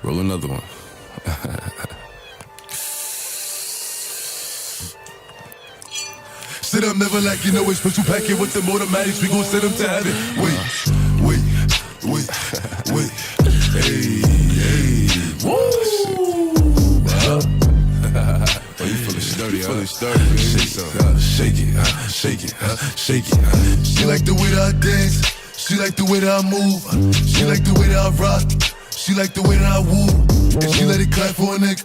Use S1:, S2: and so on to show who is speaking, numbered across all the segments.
S1: Roll another one.
S2: Sit up, never like you know it's special packet with them automatics. We gon' send them to heaven. Wait. Hey. Woo!
S1: Oh, you feeling sturdy, huh? Shake it.
S2: She like the way that I dance. She like the way that I move. She like the way that I rock. She like the way that I woo. And she let it clap for a nigga.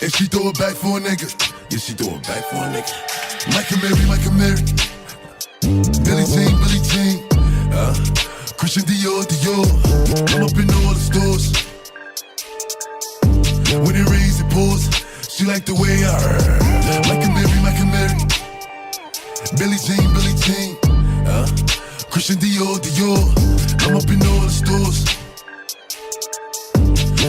S2: And she throw it back for a nigga.
S1: Yeah, she throw it back for a nigga.
S2: Mike and Mary. Billie Jean. Christian Dior. I'm up in all the stores. When it rains, it pours. She like the way I heard. Mike and Mary. Billie Jean. Christian Dior. I'm up in all the stores.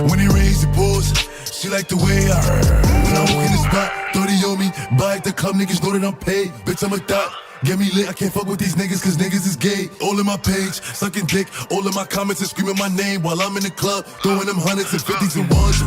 S2: When it rains, it pours. She like the way I heard. When I walk in the spot, 30 on me. Buy at the club, niggas know that I'm paid. Bitch, I'm a thot. Get me lit, I can't fuck with these niggas cause niggas is gay. All in my page, sucking dick. All in my comments and screaming my name while I'm in the club. Throwing them hundreds and fifties and ones.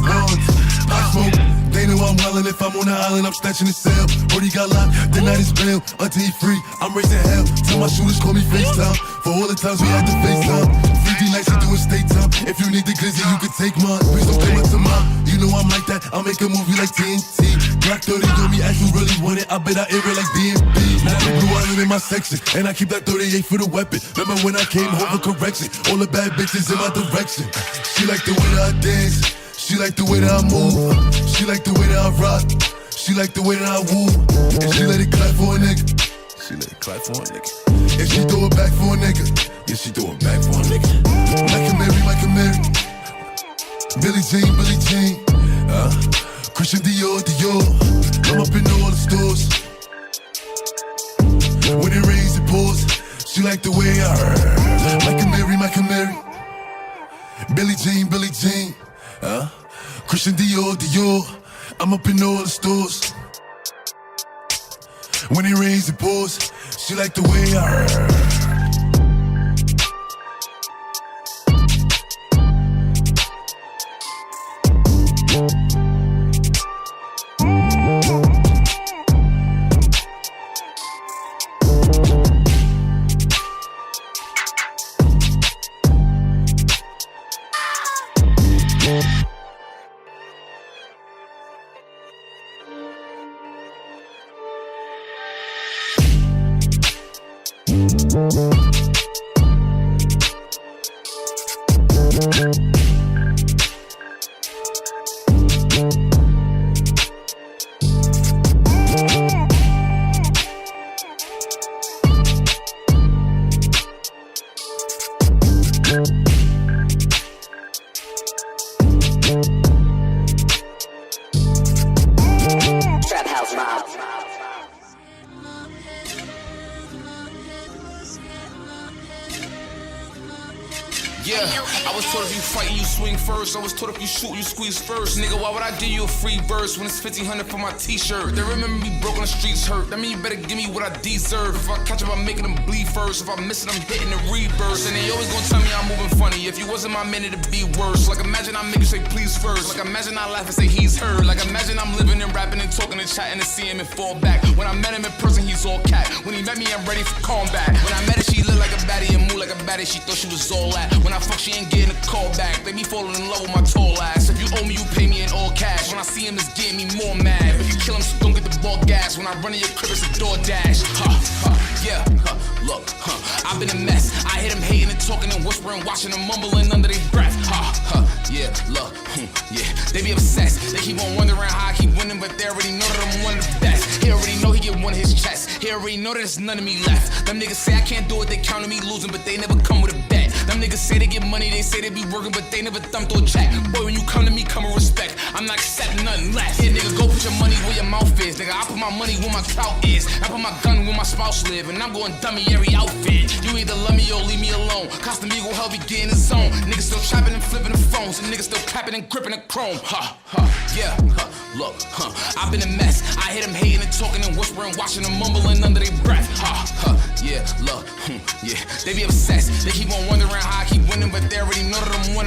S2: I smoke, they know I'm wildin'. If I'm on the island, I'm snatching the cell. Brody got locked, the night is bail. Until he free, I'm raising hell. Tell my shooters call me FaceTime. For all the times we had to FaceTime. 50 nights to do a state time. If you need the glizzy, you can take mine. Please don't come up to mine. You know I'm like that, I'll make a movie like TNT. Black 30 on me, as you really want it. I bet I air it like DMB. Now the blue island in my section, and I keep that 38 for the weapon. Remember when I came home for correction? All the bad bitches in my direction. She like the way that I dance. She like the way that I move. She like the way that I rock. She like the way that I woo. And she let it clap for a nigga. And she throw it back for a nigga.
S1: Yeah, she throw it back for a nigga.
S2: Mike and Mary. Billie Jean. Christian Dior. I'm up in all the stores. When it rains, it pours. She like the way I heard. Mike and Mary. Billie Jean. Christian Dior. I'm up in all the stores. When it rains, it pours. She like the way I heard.
S3: Yeah, I was told if you fight, you swing first. I was told if you shoot, you squeeze first. Nigga, why would I give you a free verse when it's 1,500 for my t-shirt? They remember me broke on the streets hurt. That mean you better give me what I deserve. If I catch them, I'm making them bleed first. If I miss it, I'm hitting the reverse. And they always gonna tell me I'm moving funny. If you wasn't my man, it'd be worse. Like imagine I make you say please first. Like imagine I laugh and say he's heard. Like imagine I'm living and rapping and talking and chatting and see him and fall back. When I met him in person, he's all cat. When he met me, I'm ready for combat. When I met her, she looked like a baddie and moved like a baddie. She thought she was all that. When I fuck, she ain't getting a call back. They be falling in love with my tall ass. If you owe me, you pay me in all cash. When I see him, it's getting me more mad. If you kill him, so don't get the ball gas. When I run in your crib, it's a DoorDash. Yeah, look, I've been a mess. I hit him hating and talking and whispering, watching them mumbling under their breath. Yeah, look, yeah, they be obsessed. They keep on wondering how I keep winning, but they already know that I'm one of the best. He already know he get one of his chest. He already know that there's none of me left. Them niggas say I can't do it, they counting me losing, but they never come with a bet. Them niggas say they get money, they say they be working, but they never thumped or check. Boy, when you come to me, come with respect. I'm not accepting nothing less. Yeah, nigga, go put your money where your mouth is. Nigga, I put my money where my clout is. I put my gun where my spouse live, and I'm going dummy every outfit. You either love me or leave me alone. Custom Eagle help me get in the zone. Niggas still trapping and flipping the phones, and niggas still clapping and gripping the chrome. Yeah, look, I've been a mess. I hit them hating and talking and whispering, watching them mumbling under their breath. Yeah, look, yeah, they be obsessed. They keep on wondering how I keep winning, but they already know that I'm one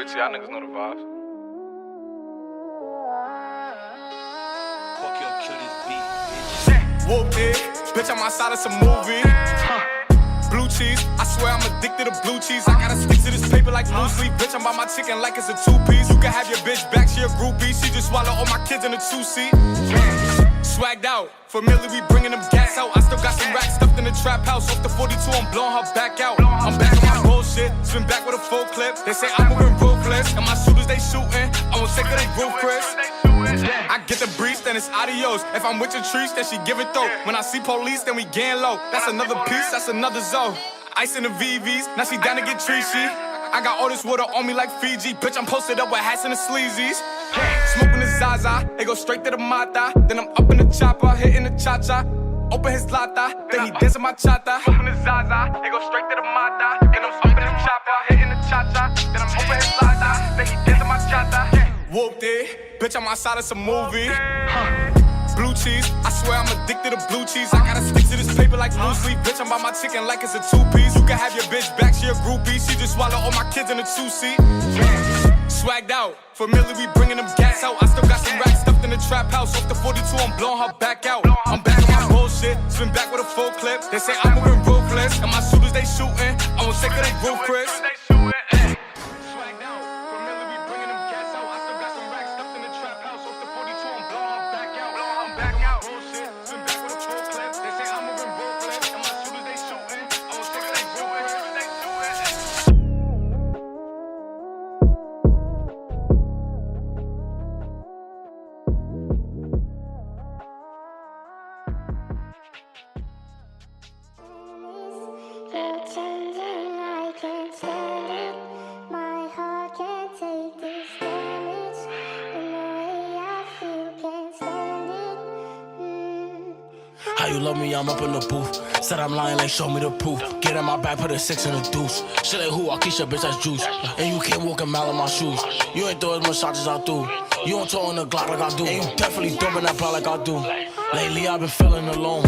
S4: loyalty, y'all niggas know the vibes.
S5: Fuck your kill this beat.
S3: Whooped it, bitch, I'm outside of some movie. Blue cheese, I swear I'm addicted to blue cheese. I gotta stick to this paper like blue sleep. Bitch, I'm by my chicken like it's a two-piece. You can have your bitch back, she a groupie. She just swallow all my kids in a two-seat. Swagged out, familiar, we bringing them gas out. I still got some racks stuffed in the trap house. Off the 42, I'm blowing her back out. I'm back on my bullshit, spin back with a full clip. They say I'm moving ruthless, and my shooters they shooting. I won't take her, they roof, Chris. I get the breeze, then it's adios. If I'm with your trees, then she give it though. When I see police, then we gang low. That's another piece, that's another zone. Ice in the VVs, now she down to get treachy. I got all this water on me like Fiji. Bitch, I'm posted up with hats and the sleazies. Smoking the Zaza, it go straight to the Mata. Then I'm up in the chopper, hitting the cha-cha. Open his lata, then he dancing my chata. Smoking the Zaza, it go straight to the Mata. Then I'm up in the chopper, hitting the cha-cha. Then I'm open his lata, then he dancing my chata. Whooped it, bitch, I'm outside of some movie. Blue cheese, I swear I'm addicted to blue cheese. I gotta stick to this paper like blue sleep. Bitch, I'm by my chicken like it's a two-piece. You can have your bitch back, she a groupie. She just swallow all my kids in a two-seat. Swagged out, familiar, we bringing them gas out. I still got some racks stuffed in the trap house. Off the 42, I'm blowing her back out. I'm back on my bullshit, spin back with a full clip. They say I'm moving ruthless, and my shooters they shooting. I won't take her, they roof, Chris.
S5: How you love me, I'm up in the booth. Said I'm lying, like show me the proof. Get in my back, put a 6 in the deuce. Shit like who, Keisha, bitch, that's juice. And you can't walk a mile in my shoes. You ain't throw as much shots as I do. You don't toe in the Glock like I do. And you definitely dumping that plot like I do. Lately I've been feeling alone,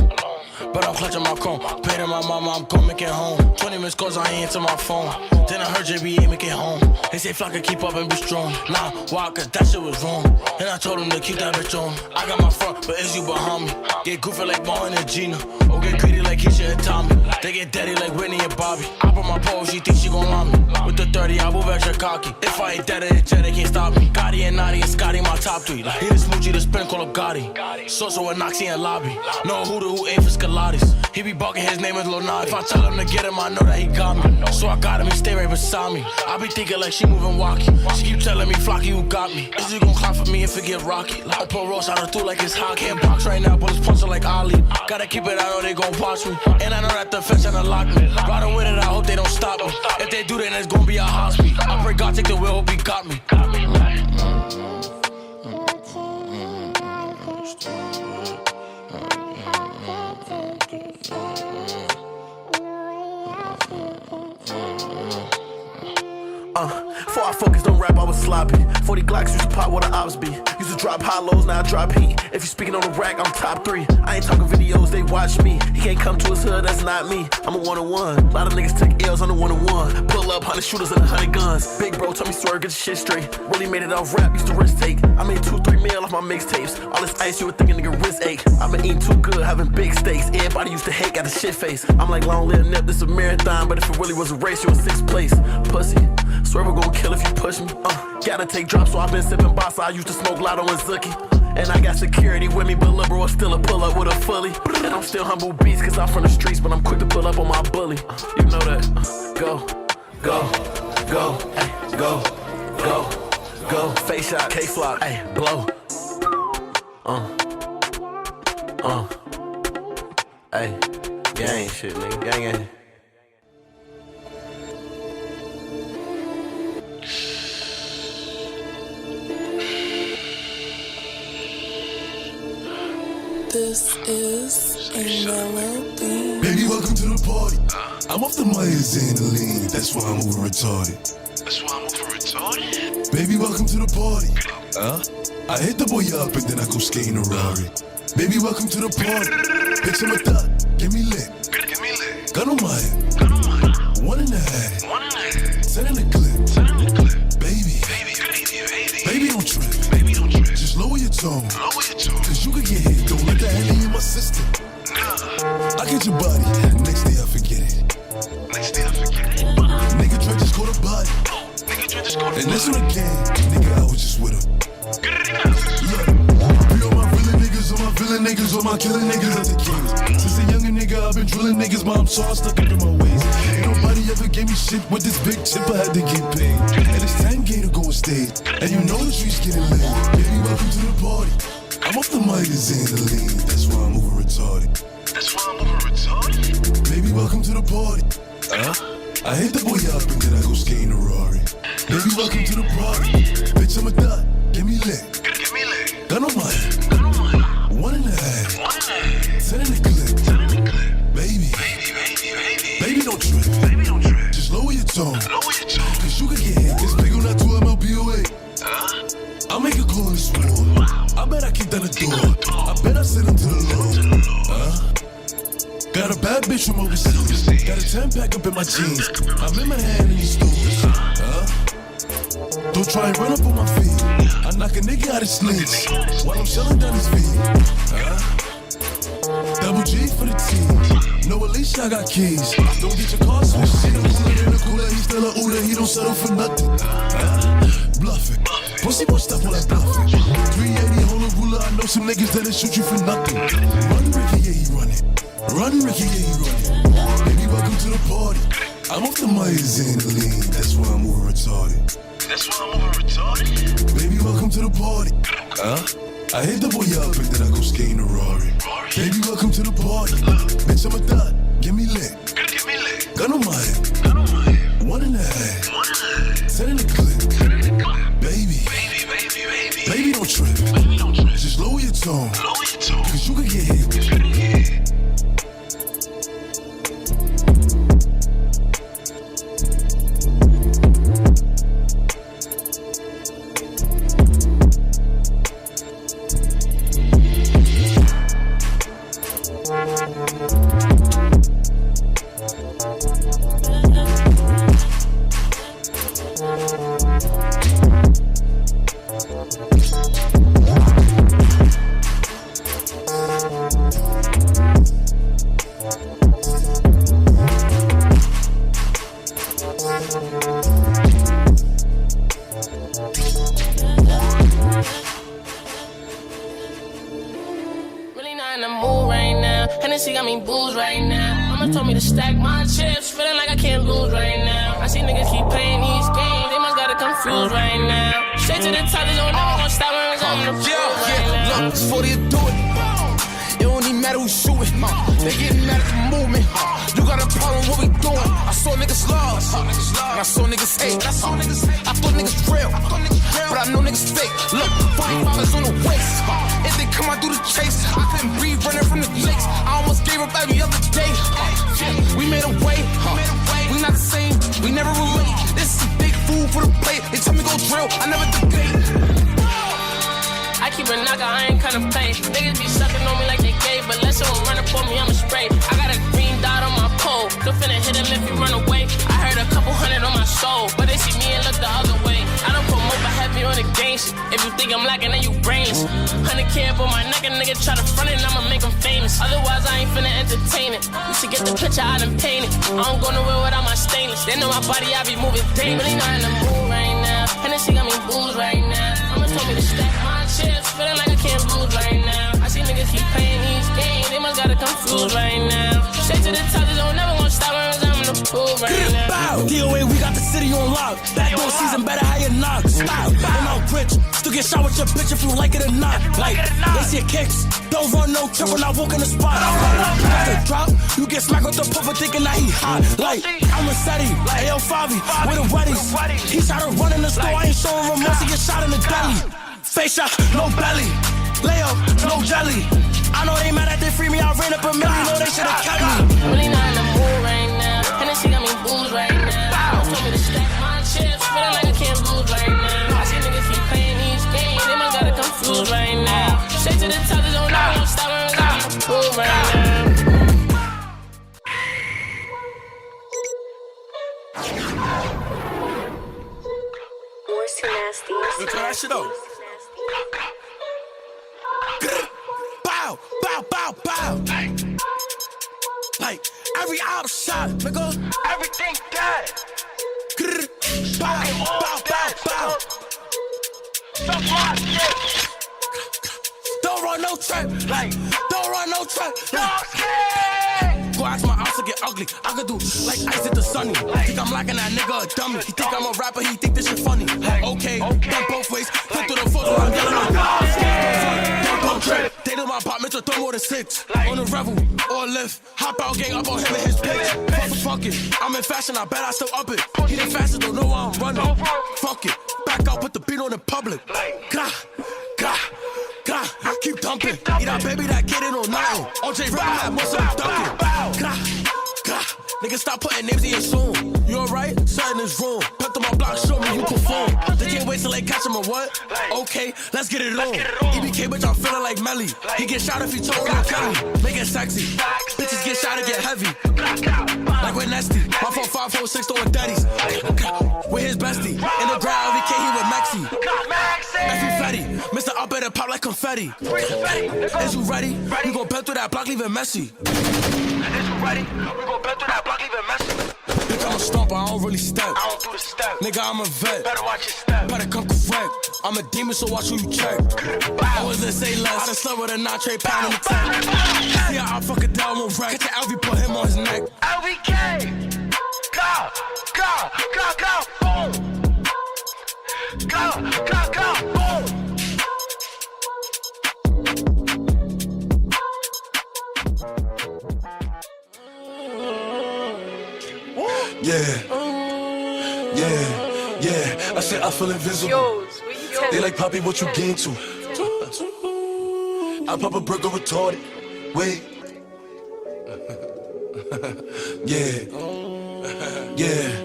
S5: but I'm clutching my chrome. Paid to my mama, I'm gon' make it home. 20 missed calls, I ain't answer my phone. Then I heard JB make it home. They say Flock can keep up and be strong. Nah, why? Cause that shit was wrong. And I told him to keep that bitch on. I got my front, but it's you behind me. Get goofy like Martin and Gina. Or get greedy like Keisha and Tommy. They get daddy like Whitney and Bobby. I put my pole, she thinks she gon' lie me. With the 30, I move extra cocky. If I ain't dead, they can't stop me. Gotti and Naughty and Scotty, my top 3. Like, he the smoochie, the spin, call up Gotti. Soso and Noxie and Lobby. No who ain't for Scalatis. He be bugging, his name is Lil Naughty. If I tell him to get him, I know that he got me. So I got him, he stay right beside me. I be thinking like she moving walkie. She keep telling me, Flocky, you got me. Is you gon' clap for me if it get rocky? Like, I pull Ross out of through like it's hockey. Can't box right now, but it's punching like Ali. Gotta keep it, I know they gon' watch me. And I know that the fence tryna lock me. Riding with it, I hope they don't stop me. If they do, then it's gon' be a hospital. I pray God take the wheel, hope he got me.
S6: Before I focused on rap, I was sloppy. 40 Glocks used to pop where the ops be. Used to drop hollows, now I drop heat. If you speaking on the rack, I'm top 3. I ain't talking videos, they watch me. He can't come to his hood, that's not me. I'm a one-on-one. A lot of niggas took L's on the one-on-one. Pull up, 100 shooters and 100 guns. Big bro told me swerve, get your shit straight. Really made it off rap, used to risk take. I made 2-3 mil off my mixtapes. All this ice, you would think a nigga wrist ache. I've been eating too good, having big steaks. Everybody used to hate, got a shit face. I'm like long live Nip, this a marathon. But if it really was a race, you in 6th place. Pussy, swear we're gon' kill if you push me. Gotta take drops, so I've been sipping boss. I used to smoke Lotto and Zookie. And I got security with me, but lil' bro, still a pull up with a fully. And I'm still humble beast, cause I'm from the streets, but I'm quick to pull up on my bully. You know that. Go, go, go, ay, go, go, go. Face shot, K-Flock, ay, blow. Ay, gang shit, nigga, gang.
S7: This is a melody.
S2: Baby, welcome to the party. I'm off the Myers and the lean, that's why I'm over retarded. Baby, welcome to the party. I hit the boy up and then I go skating a Rari. Baby, welcome to the party. Bitch, I'm a thot, get me lit. Gun on my head. 1 in the head. 10 in the clip. Baby. tone. Cause you can get hit, don't let that Henny in my system. I get your body, next day I forget it. Nigga Dre just caught a body. And that's on the game, nigga, I was just with him. Look, be on my villain niggas, on my villain niggas, on my killing niggas at the kings. Since a younger nigga, I've been drilling niggas, mom, so I stuck up in my ways. Ain't nobody ever gave me shit with this big chip, I had to get paid. And it's 10K to go on stage, and you know the streets getting laid. Baby, welcome to the party. I'm off the magazine, the lean, that's why I'm over retarded. Baby, welcome to the party. I hit the boy up and then I go skate in a Rari. Baby, welcome to the party. Bitch, I'm a dot, get me lit. Gun on my head. 1.5. 10 in the clip. Baby, don't trip. Just lower your tone. Cause you can get hit. It's big on that 2 MLBOA. I'll make a call in this war. I bet I kick down the door. I bet I send him to the Lord. Got a bad bitch from overseas. Got a 10-pack up in my jeans. I'm in my hand in these stores. Don't try and run up on my feet. I knock a nigga out his sleeves while I'm shelling down his feet. Double G for the team. No, at least I got keys. Don't get your car switched. See the cooler in the cooler. He's still a Uda. He don't settle for nothing. Bluffing. Pussy won't stop all that bluffing. 380 hold a ruler. I know some niggas that'll shoot you for nothing. Run, Ricky, yeah, he running. Run, Ricky, yeah, he running. Baby, welcome to the party. I'm off the Myers and the lean. That's why I'm over retarded. Baby, welcome to the party. I hit the boy up and then I go skate in a Rari. Baby, welcome to the party. Bitch, I'm a dot, get me lit. Gun on my head. 1.5. 10 in the clip. Baby, don't trip. Just lower your tone. Cause you can get hit.
S5: Hennessy got me booze right now. Mama told me to stack my chips, feeling like I can't lose right now. I see niggas keep playing these games, they must got it confused right now. Straight to the top, they don't never gonna stop when I'm on the floor right now.
S3: Look, it's 40 to do it. It don't even matter who shoot it. They getting mad at the movement. You got a problem, what we doing? I saw niggas lost, and I saw niggas hate. I thought niggas real, but I know niggas fake. Look, 45 is on the waist. If they come out through the chase, I couldn't breathe running from the lakes. I almost gave up every other day. We made a way. We not the same. We never relate. This is big food for the plate. They tell me go drill. I never debate.
S5: I keep a knocker, I ain't kinda play. Niggas be sucking on me like they gay, but let someone run up on me, I'ma spray. I got a green dot on my pole. Could finna hit him if he run away. I heard a couple hundred on my soul, but they see me and look the other way. I don't promote but heavy on the gang shit. If you think I'm lacking, then you brains. 100K up on my neck, a nigga try to front it, I'ma make him famous. Otherwise, I ain't finna entertain it. You should get the picture, I done paint it. I don't go nowhere without my stainless. They know my body, I be moving daily. Really not in the mood right now. Hennessy got me booze right now. Mama told me to stack my chips, feeling like I can't lose right now. I see niggas keep playing these games, they must got it confused right now. Straight to the top, they don't never gonna stop when I'm in the pool right now. DOA, we got the city on lock. Backdoor season, better how you knock. Stop, and I'm rich. Still get shot with your bitch if you like it or not. Like, they see kicks. Don't run no trip when I walk in the spot. After drop, you get smacked with the puffer thinking that he hot. Like, I'm a SETI, AO Favi, with the weddings. He tried to run in the store, I ain't showing remorse, he get shot in the belly. Face shot, no belly. Layup, no jelly. I know they mad that they free me, I ran up a million, know they should've kept me. Really not in the mood right now. Hennessy got me booze right now. Told me to stack my chips, feeling like I can't lose right now. I see niggas keep playing these games, they must got it confused right now. Straight to the top, they don't know won't stop when I'm in the pool right now.
S7: More too nasty.
S4: Turn that shit up.
S5: bow, bow, bow, bow. Like every outside, nigga.
S4: Everything dead.
S5: Bow, bow, bow, bow.
S4: Suck my dick.
S5: Don't run no trap, like, don't run no trap.
S4: Dog
S5: Go ask my ops to get ugly. I could do like ice at the sunny. Think I'm locking that nigga a dummy. He think I'm a rapper, he think this shit funny. Okay, done both ways. Put through the photo, I'm yelling on don't trip. They do my apartment, throw more than 6. On the revel or lift. Hop out, gang up on him and his bitch. Fuck it, I'm in fashion, I bet I still up it. He the fastest, don't know why I'm running. Fuck it, back out, put the beat on the public. Gah, gah. God, keep dumping. Eat that baby that get it or nothing. OJ Rap had most of them dunking. God, nigga, stop putting names in your song. You alright? Something is wrong. Cut to my block, show me you perform. They can't wait till they catch him or what? Okay, let's get it on. EBK, bitch, I'm feeling like Melly. He get shot if he told him Kelly. Make it sexy. Bitches get shot and get heavy. Like with Nesty. My 4546 throwing daddies. With his bestie. In the ground, EBK, he with Maxi. Effie Fetty. Mr. Up at the pop like confetti. Is you ready? We gon' bend through that block, leaving messy.
S4: Is you ready? We gon' bend through that block, leaving messy.
S5: Bitch, I'm a stomper, I don't really step.
S4: I don't do the step.
S5: Nigga, I'm a vet.
S4: Better watch your step.
S5: Better come correct. I'm a demon, so watch who you check. I wasn't say less. I done slept with a notch, pound in the tank. See how I fuck it down, won't wreck. Catch an LV, put him on his neck.
S4: LVK. Go, go, go, go, boom. Go, go, go, boom.
S2: Yeah. I said I feel invisible. They like, Poppy, what you gain to? I pop a brick or retarded. Wait. Yeah. Yeah.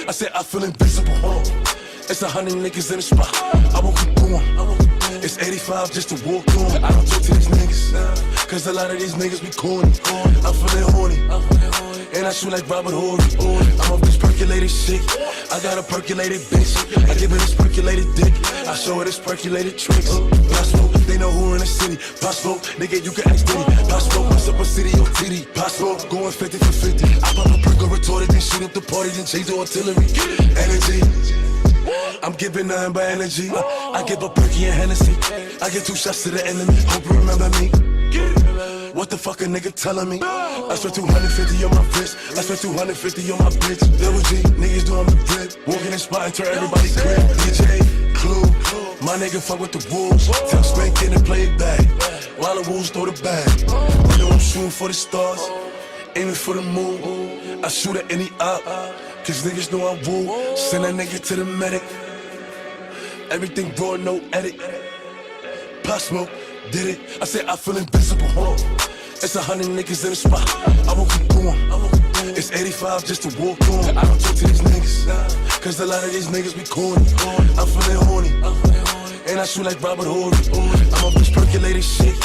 S2: I said I feel invisible. It's 100 niggas in the spot. I won't keep going. It's 85 just to walk on. I don't talk to these niggas, cause a lot of these niggas be corny. I'm feeling horny, and I shoot like Robert Horry. I'm off this percolated shit. I got a percolated bitch. I give her this percolated dick. I show her this percolated tricks. Possible, they know who in the city. Possible, nigga, you can ask Diddy. Possible, what's up a city or TD? Possible, going 50 for 50. I pop a perk or retorted, then shoot up the party, then change the artillery. Energy. I'm giving nothing but energy. I give a perky and Hennessy. I get 2 shots to the enemy. Hope you remember me. What the fuck a nigga telling me? I spent 250 on my wrist. I spent 250 on my bitch. Double G, niggas doing the drip. Walking in spot and turn everybody grip. DJ, Clue, my nigga fuck with the wolves. Tell Spank in and play it back. While the wolves throw the bag. You know I'm shooting for the stars, aiming for the moon. I shoot at any op, cause niggas know I'm woo. Send that nigga to the medic. Everything raw, no edit. Pop Smoke, did it. I said I feel invisible. It's 100 niggas in the spot. I won't keep going. It's 85 just to walk on. I don't talk to these niggas, cause a lot of these niggas be corny. I'm feeling horny, and I shoot like Robert Horry. I'm off this percolated shit.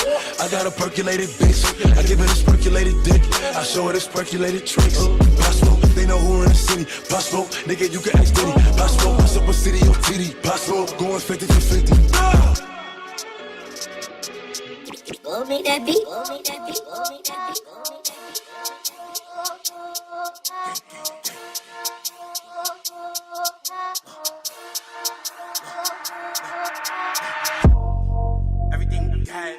S2: I got a percolated bitch. I give her this percolated dick. I show her this percolated tricks. Possible, they know who in the city. Possible, nigga, you can ask Diddy. Possible, what's up a city or TD? Possible, going 50 for 50.
S8: We'll make that beat. We'll make that beat. We'll make that beat.
S5: Everything cat.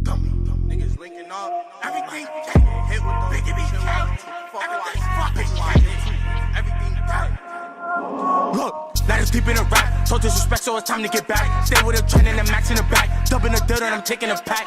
S5: Dummy. Niggas linking up. Everything cat. Hit with the biggie beat cat. Everything fucking cat. Everything cat. Look. Now it's deep in the rap, so disrespect, so it's time to get back. Stay with a trend and the max in the back. Dumping the dirt and I'm taking a pack.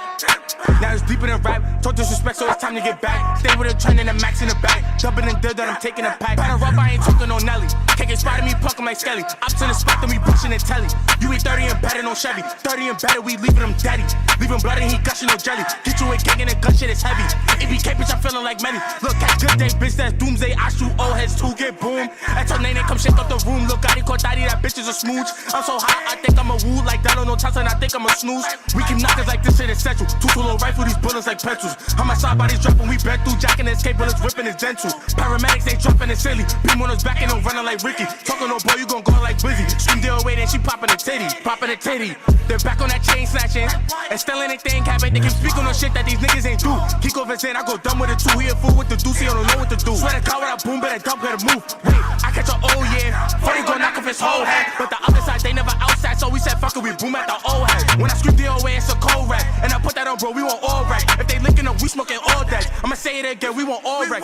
S5: Now it's deep in the rap, so disrespect, so it's time to get back. Stay with a trend and the max in the back. Dumping the dirt and I'm taking a pack. Batter up, I ain't talking no Nelly. Can't get spotted, me puckin' like Skelly. I'm to the spot, then we pushing the telly. You ain't 30 and better, no Chevy. 30 and better, we leaving him daddy. Leaving blood and he gushing no jelly. Get you a gang and the gun shit is heavy. EBK, bitch, I'm feeling like many. Look, catch good day, bitch, that's doomsday. I shoot old heads to get boom. That's her name, they come shake up the room. Look, I caught that bitch is a smooch. I'm so hot, I think I'm a woo. Like Donald, no Johnson, I think I'm a snooze. We keep knockers like this shit essential. Two low rifle, these bullets like pencils. How my side bodies dropping, we bent through. Jacking his escape bullets, ripping his dental. Paramedics, they dropping the silly. Beam on his back and I'm running like Ricky. Talking no boy, you gon' go like Blizzy. Scream deal away, then she popping the titty. Popping the titty. They're back on that chain snatching. And still anything happen. They can speak on the shit that these niggas ain't do. Kiko Vincent, I go dumb with a two. He a fool with the deuce, he don't know what to do. Swear to God, when I boom, better dump, better move. Wait, I catch an old yeah. 40 gon' knock off his whole head. But the other side, they never outside. So we said, fuck it, we boom at the old head. When I scream deal away, it's a cold rap. And I put that on, bro, we want all right. If they linking up, we smoking all that. I'ma say it again, we want all right.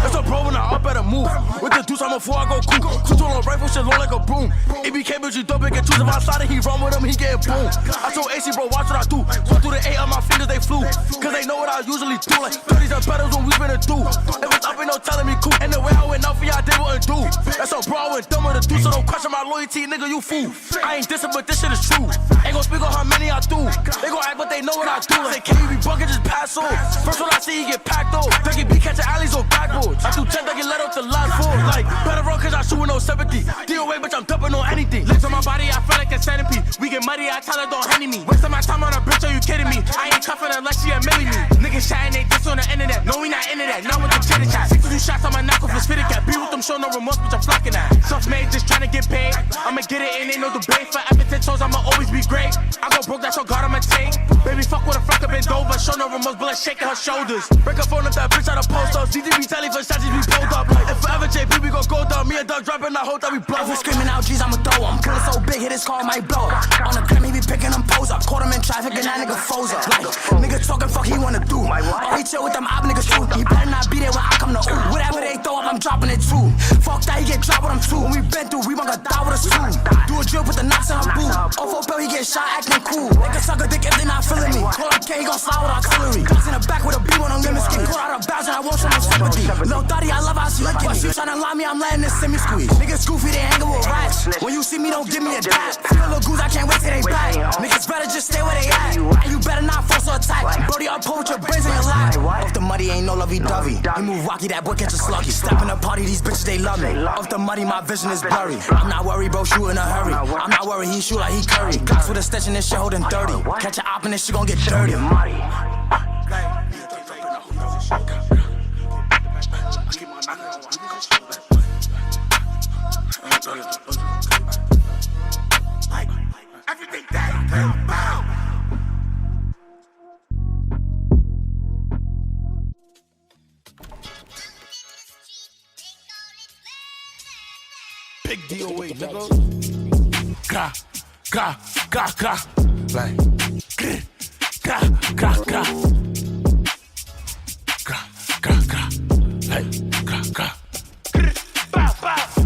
S5: That's a bro when I up better move. With the deuce, I'm before I go cool. Two on rifle, shit long like a broom. EBK, but you don't pick and choose. If I slide it, he run with him, he get boom. I told AC, bro, watch what I do. So through the 8 of my fingers, they flew. Cause they know what I usually do. Like 30s and pedals when we finna do. If it's up, ain't no telling me cool. And the way I went out for y'all, they wouldn't do. That's a bro, I went dumb with a dude. So don't question my loyalty, nigga, you fool. I ain't dissing, but this shit is true. Ain't gon' speak on how many I do. They gon' act, but they know what I do. Say, can you be bucket, just pass on. First one I see, he get packed on. Dougie B catching alleys on backboards. I do 10, Dougie let up the last four. Like, better run cause I shoot with no sympathy. DOA, bitch, I'm dumping on anything. Lips on my body, I feel like a centipede. We get muddy, I tell her don't honey me. Wasting my time on a bitch, are you kidding me? I ain't cuffing unless she admitting me. Niggas chatting, they diss on the internet. No, we not into that, not with the chitter chat. 62 shots on my knuckle for spitting cat. Be with them, show no remorse, bitch, I'm flocking that. Self-made, just trying to get paid. I'ma get it, ain't no debate. Forever 10 toes, I'ma always be great. I go broke, that's all God I'ma take. Baby, fuck with a fuck up in Dover. Show no remorse, blood shaking her shoulders. Break a phone up that bitch out of post ups. DDB telly for shots, be pulled up. Like, if forever JP, we gon' go down. Me and Doug dropping, I hope that we blow up. If we screaming out G's, I'ma throw him. Kill it so big, hit his car, might blow up. On the gram, he be picking them pose up. Caught him in traffic and that nigga froze up. Like, nigga talking, fuck, he wanna do. Oh, he chill with them op niggas too. He better not be there when I come to ooh. Whatever they throw up, I'm dropping it too. Fuck that, he get dropped with them too. When we been through, we gonna die with us too. Do a drill, put the knocks in her boot. Off pill, he get shot acting cool. Nigga suck a dick if they not feeling me. Call up K, he gon' slide with artillery. Guns in the back with a beam on them limits. Get caught out of bounds and I won't show no sympathy. Lil' Thotty, I love how she look at me. She tryna lie me, I'm letting this semi squeeze. Niggas goofy, they hangin' with rats. When you see me, don't give me a dap. Feel little goose, I can't wait till they back. Niggas better just stay where they at. And you better not force or attack. Brody, I'll pull with your brains in your lap. Off the muddy, ain't no lovey-dovey. He move rocky, that boy catch a sluggy. Step in the party, these bitches, they love me. Off the muddy, my vision is blurry. I'm not worried, bro, shoot in a hurry. I'm not worried, he shoot like he Curry. Glocks with a stitch in this shit holding 30. Catch a op and this shit gon' get dirty. Everything that bow. Big DOA, nigga. Gra, gra, gra, gra. Like, grr, gra, gra, gra. Gra, gra, gra. Like, gra, gra.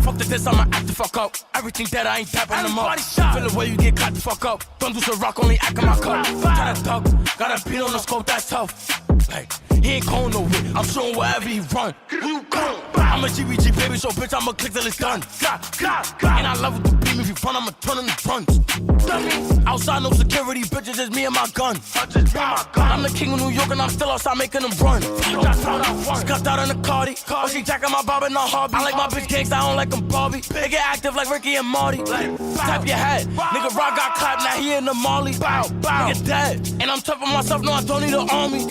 S5: Fuck this, I'ma act the fuck up. Everything that I ain't tapping them up. Feel the way you get caught the fuck up. Don't do some rock, only act in my cup. Try to duck, got a beat on the scope, that's tough. Like, he ain't going nowhere. I'm showing wherever he run. I'm a GBG baby, so bitch, I'ma click till it's done. And I love it to beat me if you run, I'ma turn him to runs. Outside, no security, bitches, just me and my gun. I'm the king of New York and I'm still outside making them run. Scuffed out in the Cardi. Oh, she jacking my bob and not hobby. I like my bitch gangsta, I don't like them Barbie. They get active like Ricky and Marty. Tap your head. Nigga Rock got clapped, now he in the Molly. Bow, bow. Nigga dead. And I'm tough on myself, no, I don't need an army.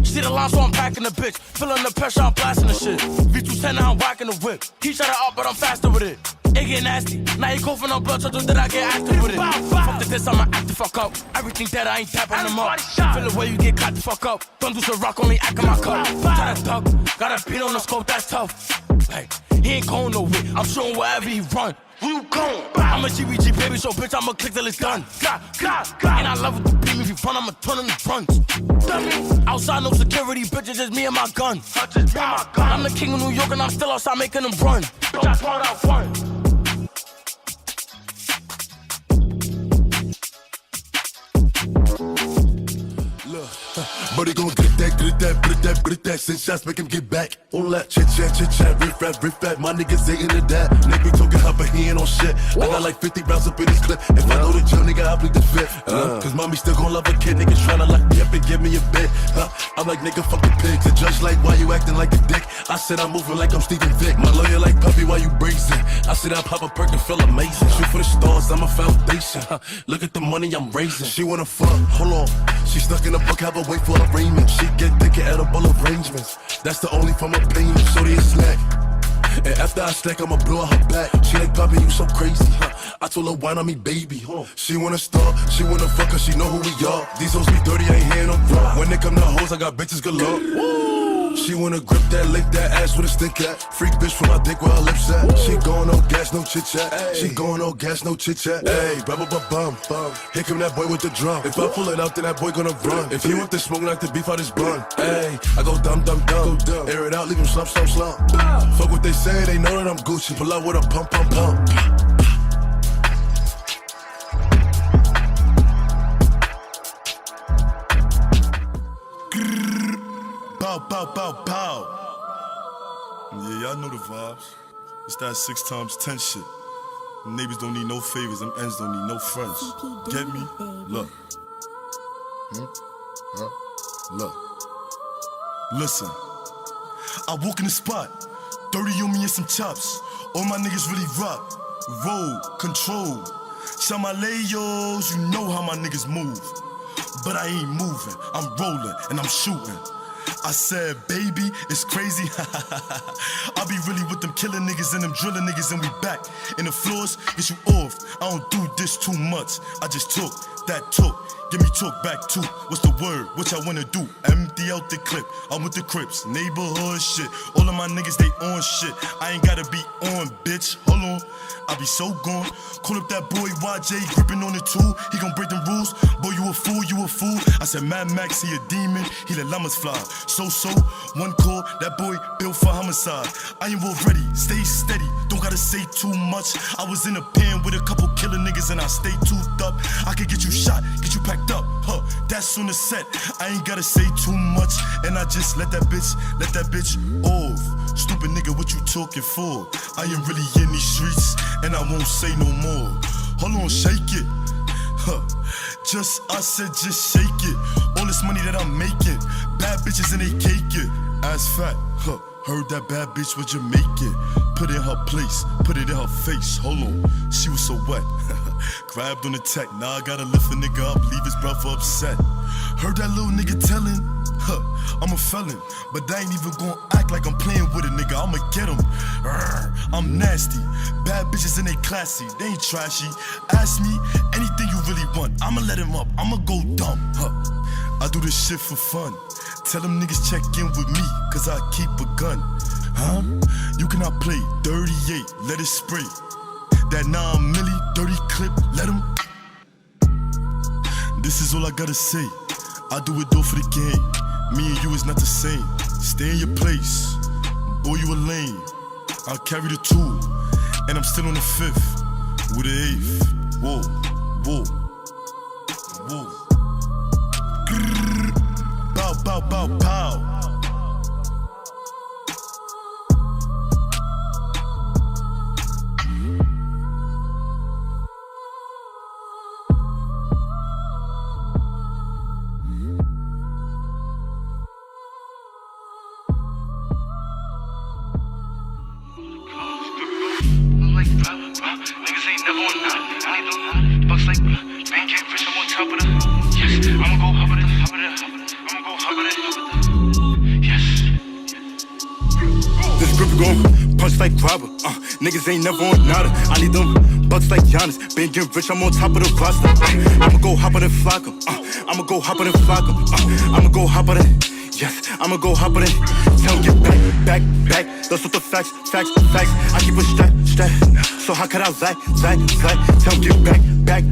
S5: See the line, so I'm packing the bitch. Feeling the pressure, I'm blasting the shit. V210, now I'm whacking the whip. He shut it up, but I'm faster with it. It get nasty. Now he coughing on blood, so that I get active with it. Fuck this, I'ma act the fuck up. Everything that I ain't tapping them up. Feel the way you get caught the fuck up. Don't do some rock, only act in my cup. Try to duck, got a beat on the scope, that's tough. Like, he ain't going nowhere. I'm showing wherever he run. You gone? I'm a GBG baby, so bitch, I'ma click till it's done. And I love it to beat me if you run, I'ma turn him to runs. Outside, no security, bitches, just me and my gun. I'm the king of New York and I'm still outside making them run. That's what I want.
S2: But he gon' get that, send shots, make him get back. All that chit chat, riff rap, my niggas ain't into that. Nigga talking hot, but he ain't on shit. I got like 50 rounds up in this clip. If I know the jail, nigga, I'll bleed the fifth. Cause mommy still gon' love a kid, niggas tryna lock me up and give me a bit. I'm like, nigga, fuck the pigs. The judge like, why you acting like a dick? I said I'm moving like I'm Steven Vick. My lawyer like puppy, why you brazen? I said I pop a perk and feel amazing. Shoot for the stars, I'm a foundation. Look at the money I'm raising. She wanna fuck, hold on. She stuck in a book, have a wait for arraignment. She get thick and edible arrangements. That's the only form of payment. Shorty a snack. And after I stack, I'ma blow her back. She like, Bobby, you so crazy, I told her, wine on me, baby, She wanna start, she wanna fuck, cause she know who we are. These hoes be dirty, I ain't hearing no raw. When they come to hoes, I got bitches galore. She wanna grip that, lick that ass with a stick at. Freak bitch from my dick where her lips at. She going no gas, no chit chat. She going no gas, no chit chat. Hey, bum bum. Here come that boy with the drum. If I pull it out, then that boy gonna run. If he want the smoke, like the beef out his bun. Hey, I go dumb. Air it out, leave him slump. Fuck what they say, they know that I'm Gucci. Pull out with a pump.
S9: Bow. Yeah, y'all know the vibes. It's that 6 times 10 shit. Neighbors don't need no favors, them ends don't need no friends. Get me? Look. Look. Listen. I walk in the spot, 30 on me and some chops. All my niggas really rock. Roll, control. Shout my layos, you know how my niggas move. But I ain't moving, I'm rolling and I'm shooting. I said, baby, it's crazy. I be really with them killing niggas and them drilling niggas, and we back in the floors, get you off. I don't do this too much. I just took that talk. Give me talk back too. What's the word? What y'all wanna do? Empty out the clip. I'm with the Crips, neighborhood shit. All of my niggas, they on shit. I ain't gotta be on, bitch. Hold on. I be so gone. Call up that boy YJ, gripping on the tool. He gon' break them rules. Boy, you a fool. I said Mad Max, he a demon. He let llamas fly. So, one call, that boy built for homicide. I am already, stay steady. Don't gotta say too much. I was in a pen with a couple killer niggas and I stay toothed up. I could get you shot, get you packed up. That's on the set. I ain't gotta say too much. And I just let that bitch off. Stupid nigga, what you talking for? I ain't really in these streets, and I won't say no more. Hold on, shake it. I said just shake it. All this money that I'm making, bad bitches and they cake it. Ass fat, heard that bad bitch was Jamaican. Put it in her place, put it in her face. Hold on, she was so wet. Grabbed on the tech, now I gotta lift a nigga up, leave his brother upset. Heard that little nigga telling, I'm a felon, but I ain't even gon' act like I'm playing with a nigga. I'ma get him. I'm nasty. Bad bitches and they classy. They ain't trashy. Ask me anything you really want. I'ma let him up. I'ma go dumb. I do this shit for fun. Tell them niggas check in with me, cause I keep a gun. You cannot play 38, let it spray. That 9 milli, dirty clip, let him. This is all I gotta say. I do it all for the game. Me and you is not the same. Stay in your place. Boy, you a lame. I'll carry the 2, and I'm still on the 5th with the 8th. Whoa. Grrr. Bow. Like robber, niggas ain't never on nada. I need them bucks like Giannis. Been getting rich, I'm on top of the roster. I'ma go hop on and flock 'em. I'ma go hop on and flock 'em. I'ma go hop on it. Yes, I'ma go hop on it. Tell him get back. That's what the facts. I keep a strap. So how could I lie? Tell him get back.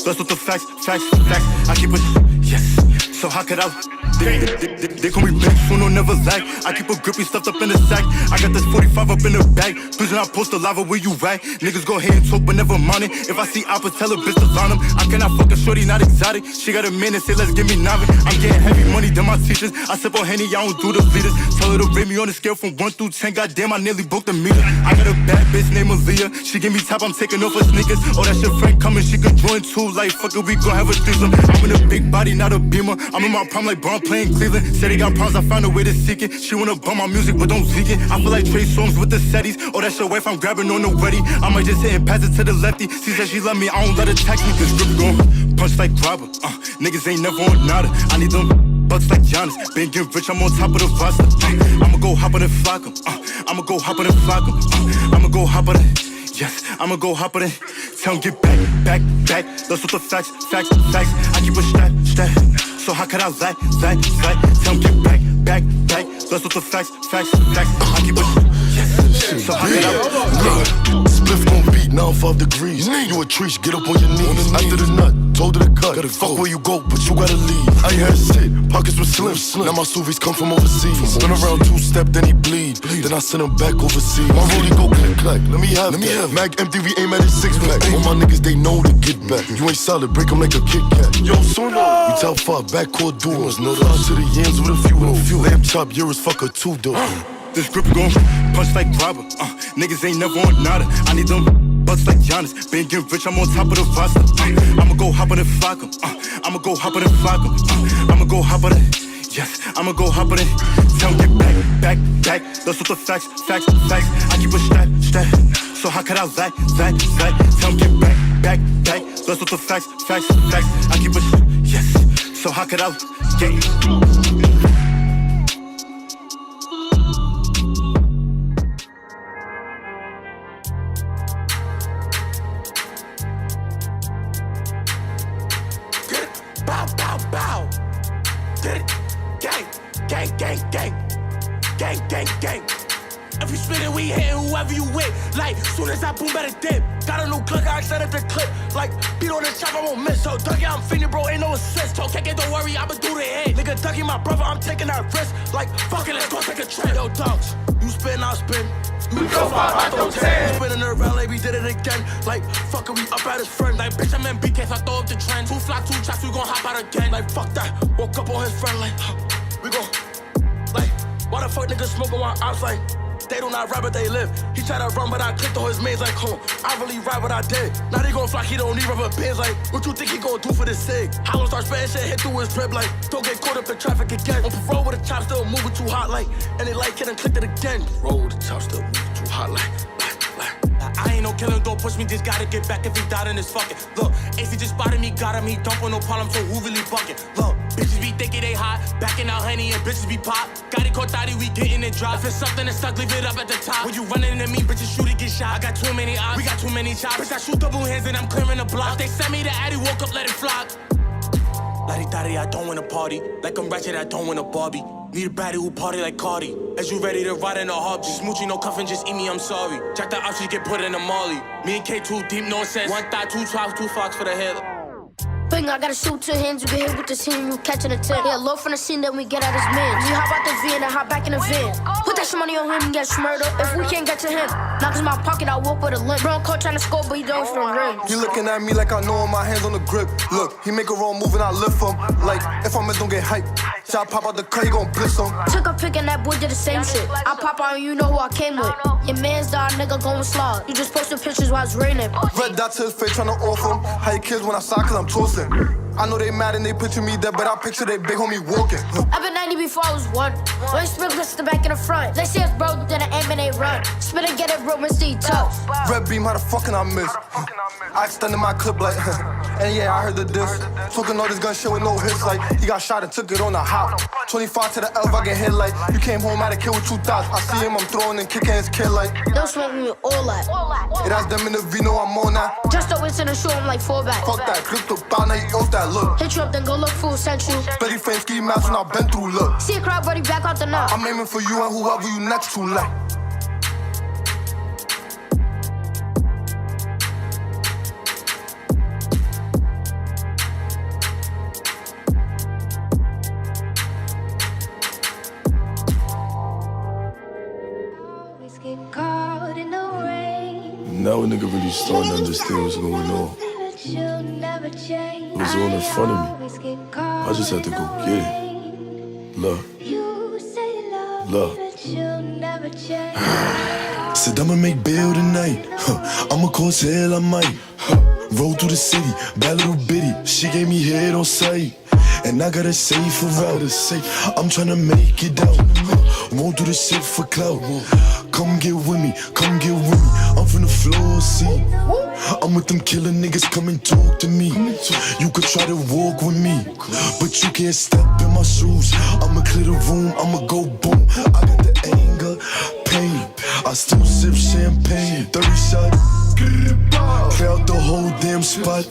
S9: That's what the facts. I keep a yes. So how could I? They call me bitch, who no never lag. I keep a grippy stuffed up in the sack. I got this 45 up in the bag. Vision, I post the lava where you at. Niggas go ahead and talk, but never mind it. If I see Appa, tell a bitch to line them. I cannot fuck a shorty, not exotic. She got a man and say, let's give me 9. I'm getting heavy money than my teachers. I sip on Henny, I don't do the leaders. Tell her to rate me on a scale from 1 through 10. Goddamn, I nearly booked a meter. I got a bad bitch named Aaliyah. She give me top, I'm taking off her sneakers. Oh, that shit Frank coming, she could join too. Like, fuck it, we gon' have a threesome. I'm in a big body, not out a Beamer. I'm in my prime like Braun playing Cleveland. Said he got problems, I found a way to seek it. She wanna bump my music, but don't leak it. I feel like Trey Songz with the setties. Oh, that's your wife, I'm grabbing on the ready. I might just hit and pass it to the lefty. She said she love me, I don't let her text me. This grip gon' punch like robber. Niggas ain't never on nada. I need them bucks like Giannis. Been getting rich, I'm on top of the roster. I'ma go hop on and flock 'em. I'ma go hop on and flock 'em. I'ma go hop on it. Yes, I'ma go hop on it. Tell him get back, back, back. Let's with the facts, facts, facts. I keep a strap. So how could I lie? Tell him get back, back, back. Let's with the facts, facts, facts. I keep a yes. So how could I
S2: Spliff gon' beat 95 degrees. You a treat, get up on your knees. After the nut, told to the cut. Fuck where you go, but you gotta leave. I ain't had shit, pockets were slim. Now my sous come from overseas. Spin around 2-step, then he bleed. Then I send him back overseas. My rollie go click clack, let me have that. Mag empty, we aim at his 6-pack. All my niggas, they know to get back. You ain't solid, break him like a Kit Kat. Yo, Sona, we top 5, backcourt doors. No lie to the yams with a few. Lamb chop, yours, fuck a 2-door.
S9: This grip gon' punch like robber. Niggas ain't never on nada. I need them bucks like Giannis. Been getting rich, I'm on top of the roster. I'ma go hop on and flock 'em. I'ma go hop on and flock 'em. I'ma go hop on it. Yes, I'ma go hop on it. Tell him get back, back, back. That's what the facts, facts, facts. I keep a strap. So how could I lie? Tell him get back, back, back. That's what the facts, facts, facts. I keep a yes. So how could I
S5: Bow, bow, bow. Get it? Gang, gang, gang, gang. Gang, gang, gang. If you spin it, we hitting whoever you with. Like, soon as I boom, better dip. Got a new click, I extended the clip. Like, beat on the chop, I won't miss. So, Dougie, I'm fiending, bro, ain't no assist. So, KK, don't worry, I'ma do the hit. Nigga, Dougie, my brother, I'm taking that risk. Like, fuck it, let's go take a trip. Yo, dogs, you spin, I'll spin. You go 5, I throw 10. You spinning the LA, we did it again. Like, fuck it, we up at his friend. Like, bitch, I'm in BK, so I throw up the trend. 2 fly, 2 chops, we gon' hop out again. Like, fuck that, woke up on his friend. Like, we gon' like, why the fuck niggas smoking while I'm like, they do not rap, but they live. He tried to run, but I clicked on his mains like, come on, I really rap what I did. Now they gon' fly, he don't need rubber bands. Like, what you think he gon' do for this sig? Hollow start spitting shit, hit through his drip. Like, don't get caught up in traffic again. On parole with the chop, still moving too hot. Like, and they like it and clicked it again. Roll with the chop, still moving too hot. Like. I ain't no killer, don't push me, just gotta get back if he died in this fucking. Look, if he just spotted me, got him, he dump with no problem, so who really bucking? Look, bitches be thinking they hot, backing out honey and bitches be pop. Got it caught thotty, we getting it drop. If it's something that's stuck, leave it up at the top. When you running into me, bitches shoot it, get shot. I got too many eyes, we got too many chops. Bitch, I shoot double hands and I'm clearing the block. They send me the addy, woke up, let it flock. Lottie-dottie, I don't win a party. Like I'm ratchet, I don't win a Barbie. Need a baddie who party like Cardi. As you ready to ride in a hub, just smoochie, no cuffin', just eat me, I'm sorry. Jack the options, get put in a molly. Me and K too deep, no sense. 1 thigh, 2 12, 2 fox for the head.
S8: Bang, I gotta shoot 2 hands, you get hit with the team, you catching a 10. Yeah, low from the scene, then we get out his man. We hop out the V and then hop back in the van. Put that shit money on him and get murdered. If we can't get to him, knock in my pocket, I walk with a limp. Bro, caught trying to score, but he don't for the rim.
S10: He looking at me like I know him, my hands on the grip. Look, he make a wrong move and I lift him. Like, if I miss, don't get hyped. Shot pop out the car, he gon' blitz him.
S8: Took a pic and that boy did the same shit. I pop out and you know who I came with. Your man's died, nigga going slide. You just posted pictures while it's raining.
S10: Red dot to his face tryna off him. How you kids when I saw cause I'm toasting. I know they mad and they picture me dead, but I picture they big homie walking.
S8: I've been 90 before I was 1. When sprinklers the back and the front. They see us broke, then I aim and they run. Spin and get it, bro, and see tough.
S10: Red beam, how the fuck can I miss? I extended my clip like, and yeah, I heard the diss. Talking all this gun shit with no hits, like, he got shot and took it on the hop. 25 to the L, I get hit like, you came home, had a kid with 2 thoughts. I see him, I'm throwing and kicking his kid like.
S8: Don't smoke me with all that.
S10: It has them in the V, know I'm on that.
S8: Just a wits in the show, I'm like 4 back.
S10: Fuck that, grip the bow, now you off that look.
S8: Hit you up, then go look fool, sent you.
S10: Bloody frame ski mask when I've been through, look.
S8: See a crowd, buddy, back out the knot.
S10: I'm aiming for you and whoever you next to, like.
S2: Now a nigga really starting to understand what's going on. It was all in front of me. I just had to go get it. Love. Love. Said I'ma make bail tonight. I'ma cause hell, I might. Roll through the city, bad little bitty. She gave me head on sight. And I gotta save for out. I'm tryna make it out. Won't do the shit for clout. Come get with me, come get with me. I'm from the floor, see. I'm with them killer niggas, come and talk to me. You could try to walk with me, but you can't step in my shoes. I'ma clear the room, I'ma go boom. I got the anger, pain. I still sip champagne. 30 shots, clear out the whole damn spot.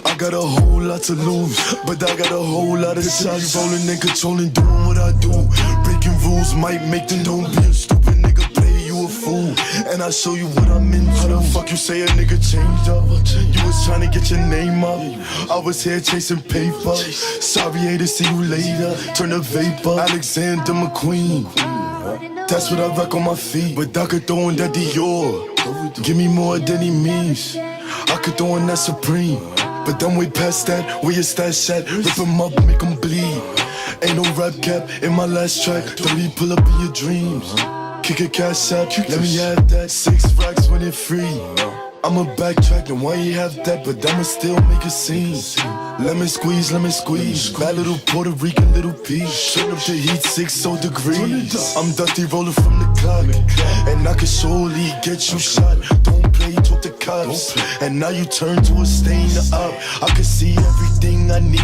S2: I got a whole lot to lose, but I got a whole lot of shots. Rolling and controlling, doing what I do. Breaking rules might make them don't be a stupid nigga. Play you a fool, and I show you what I'm into. How the fuck you say a nigga changed up? You was trying to get your name up. I was here chasing paper. Sorry, haters, see you later. Turn to vapor. Alexander McQueen. That's what I rock on my feet. But I could throw in that Dior. Give me more than he means. I could throw in that Supreme. But I'm way past that. Where your stash at? Rip him up, make him bleed. Ain't no rap cap in my last track. Don't you pull up in your dreams. Kick a cash out, let me have that. 6 racks when it free. I'ma backtrack, and why you have that? But I'ma still make a scene. Lemon squeeze, lemon squeeze. Bad little Puerto Rican little piece. Turn up the heat 60 degrees. I'm dirty rolling from the clock, and I can surely get you shot. Don't play, talk to cops, and now you turn to a stain up. I can see everything I need.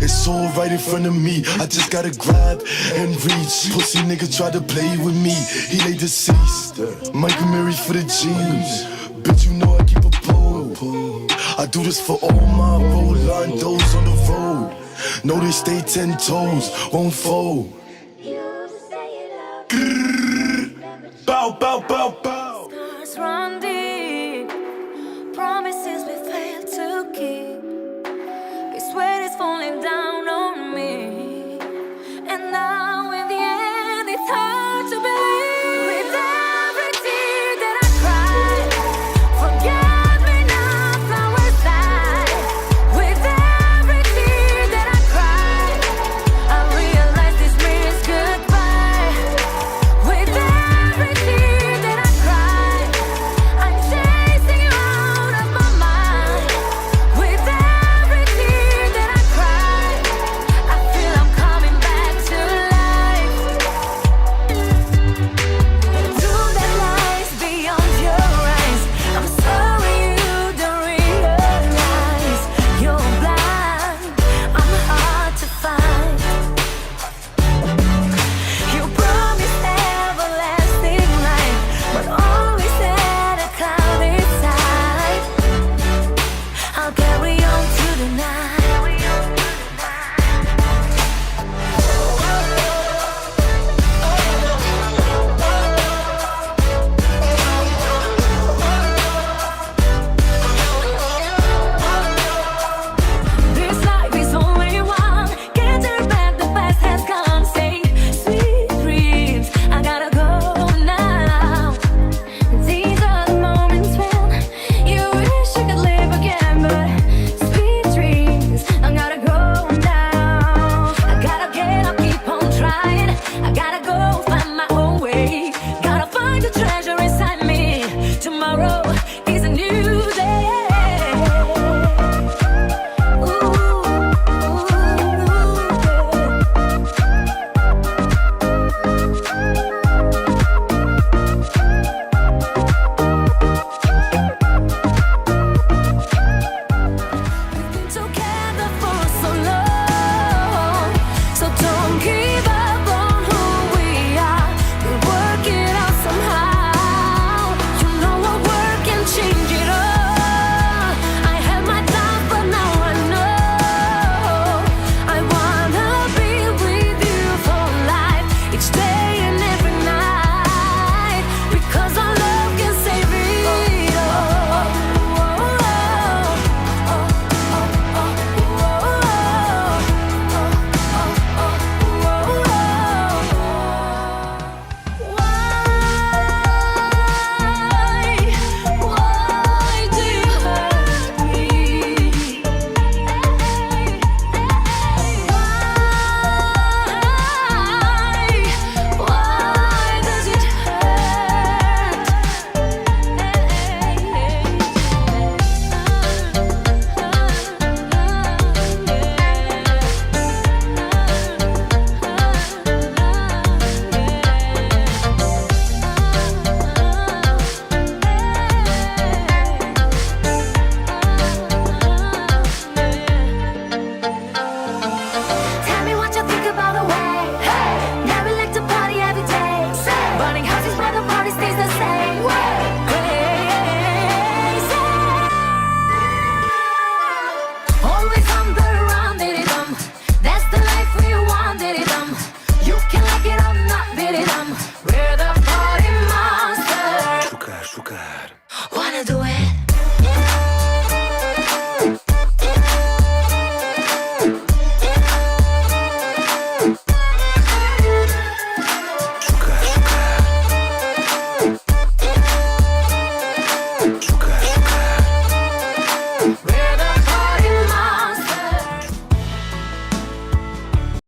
S2: It's all right in front of me. I just gotta grab and reach. Pussy nigga tried to play with me. He lay deceased. Michael Mary for the jeans. Bitch, you know I keep a pole. I do this for all my Rolandos on the road. Know they stay 10 toes, won't fold.